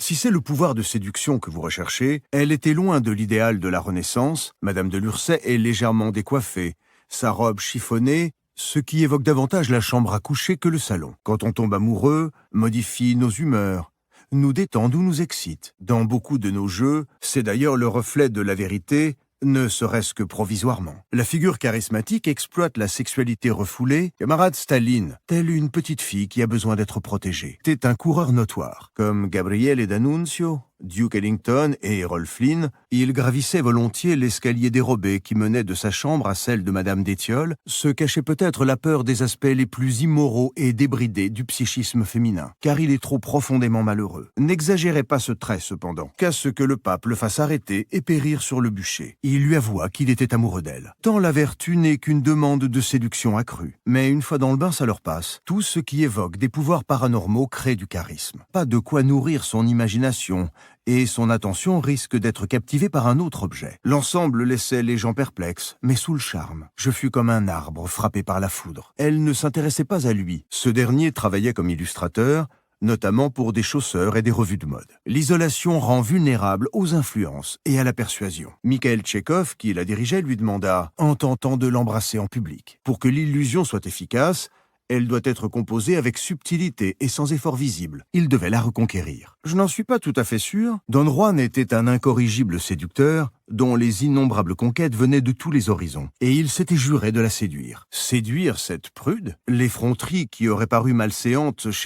Si c'est le pouvoir de séduction que vous recherchez, elle était loin de l'idéal de la Renaissance. Madame de Lurset est légèrement décoiffée, sa robe chiffonnée, ce qui évoque davantage la chambre à coucher que le salon. Quand on tombe amoureux, modifie nos humeurs, nous détend ou nous excite. Dans beaucoup de nos jeux, c'est d'ailleurs le reflet de la vérité, ne serait-ce que provisoirement. La figure charismatique exploite la sexualité refoulée. Camarade Staline, telle une petite fille qui a besoin d'être protégée. C'était un coureur notoire. Comme Gabriele D'Annunzio, Duke Ellington et Errol Flynn, il gravissait volontiers l'escalier dérobé qui menait de sa chambre à celle de Madame d'Étiole, se cachait peut-être la peur des aspects les plus immoraux et débridés du psychisme féminin, car il est trop profondément malheureux. N'exagérez pas ce trait cependant, qu'à ce que le pape le fasse arrêter et périr sur le bûcher. Il lui avoua qu'il était amoureux d'elle. Tant la vertu n'est qu'une demande de séduction accrue. Mais une fois dans le bain, ça leur passe. Tout ce qui évoque des pouvoirs paranormaux crée du charisme. Pas de quoi nourrir son imagination, et son attention risque d'être captivée par un autre objet. L'ensemble laissait les gens perplexes, mais sous le charme. Je fus comme un arbre frappé par la foudre. Elle ne s'intéressait pas à lui. Ce dernier travaillait comme illustrateur, notamment pour des chausseurs et des revues de mode. L'isolation rend vulnérable aux influences et à la persuasion. Mikhail Tchekhov, qui la dirigeait, lui demanda, en tentant de l'embrasser en public. Pour que l'illusion soit efficace, elle doit être composée avec subtilité et sans effort visible. Il devait la reconquérir. Je n'en suis pas tout à fait sûr. Don Juan était un incorrigible séducteur dont les innombrables conquêtes venaient de tous les horizons. Et il s'était juré de la séduire. Séduire cette prude? L'effronterie qui aurait paru malséante chez